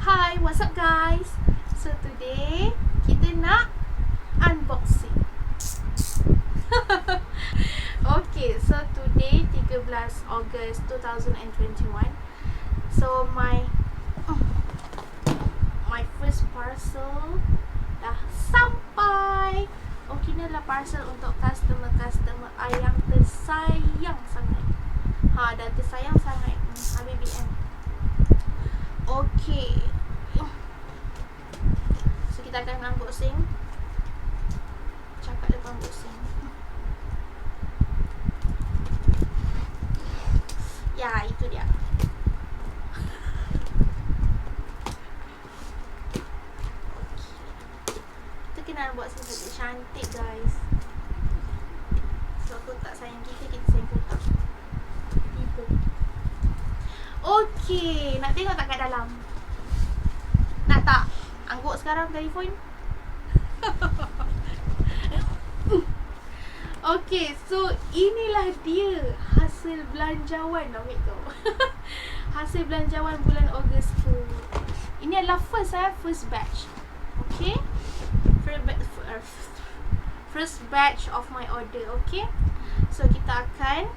Hi, what's up guys? So today kita nak unboxing. Okay, so today 13 August 2021. So my first parcel dah sampai. Okay, ni adalah parcel untuk customer I yang tersayang sangat. Dah tersayang sangat. BBM. Okay. So kita akan unboxing. Cakap lepas unboxing. Ya, itu dia. Kita kena unboxing saja. Cantik guys. So aku tak sayang kita sayang kotak. Tipu. Okay, nak tengok tak kat dalam? Nak tak? Angguk sekarang telefon. Okay, so inilah dia hasil belanjawan awet tu. Hasil belanjawan bulan Ogos tu. Ini adalah first batch. Okay, first batch of my order. Okay, so kita akan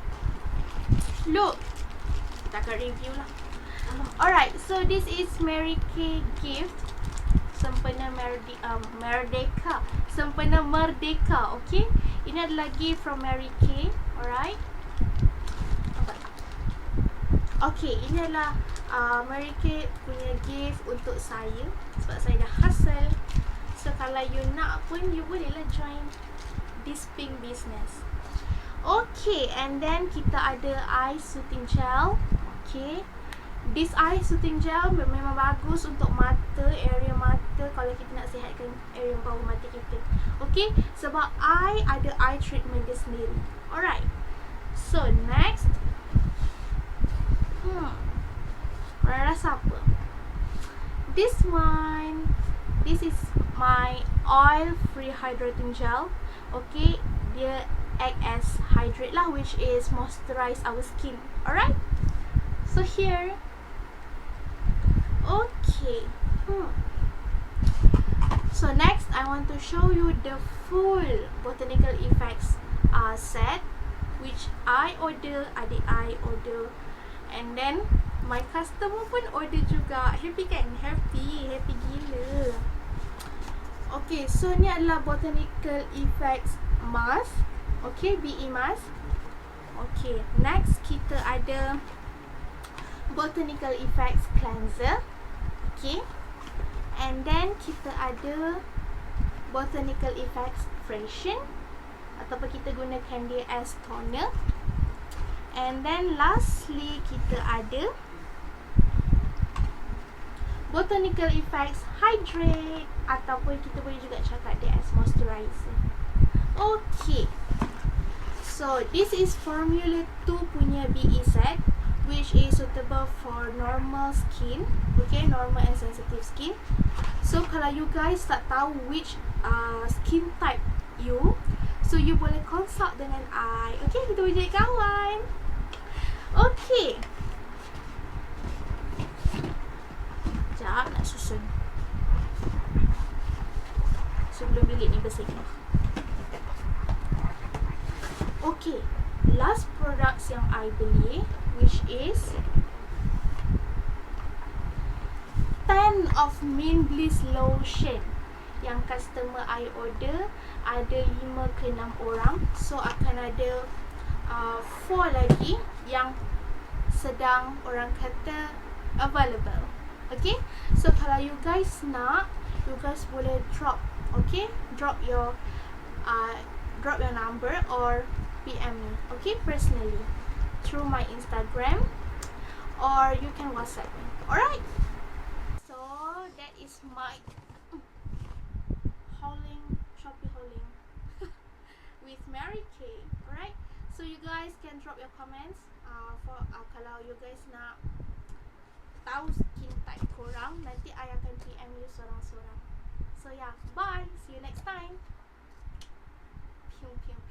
look. Kita akan review lah. Alright, so this is Mary Kay gift. Sempena Merdeka. Sempena Merdeka, okay? Ini adalah gift from Mary Kay. Alright. Okay, ini adalah Mary Kay punya gift untuk saya. Sebab saya dah hasil. So kalau you nak pun, you bolehlah join this pink business. Okay, and then kita ada eye soothing gel. Okay, this eye soothing gel memang bagus untuk mata, area mata kalau kita nak sihatkan area bawah mata kita. Okay, sebab I ada eye treatment dia sendiri. Alright, so next, rasa apa? This one, this is my oil free hydrating gel. Okay, dia act as hydrate lah, which is moisturize our skin. Alright, so here. Okay. So next, I want to show you the full Botanical Effects set, which I order, adik I order, and then my customer pun order juga. Happy kan? Happy gila. Okay, so ni adalah Botanical Effects mask. Okay, BE mask. Okay, next kita ada Botanical Effects cleanser. Okay, and then kita ada Botanical Effects freshen, ataupun kita gunakan dia as toner. And then lastly kita ada Botanical Effects hydrate, ataupun kita boleh juga cakap dia as moisturizer. Okay, so this is Formula 2 punya BE set, which is suitable for normal skin. Okay, normal and sensitive skin. So kalau you guys tak tahu which skin type you, so you boleh consult dengan I. Okay, kita boleh jadi kawan. Okay, sekejap nak susun sebelum bilik ni bersih. Okay, last products yang I beli, which is 10 of Bliss Lotion yang customer I order. Ada 5 ke 6 orang. So akan ada 4 lagi yang sedang orang kata available. Okay, so kalau you guys nak, you guys boleh drop. Okay, drop your number or PM me. Okay, personally through my Instagram, or you can WhatsApp me. Alright, so that is my Shopee hauling with Mary Kay. Alright, so you guys can drop your comments for kalau you guys nak tahu skin type korang, nanti I akan PM you sorang-sorang. So yeah, bye, see you next time. Pew pew.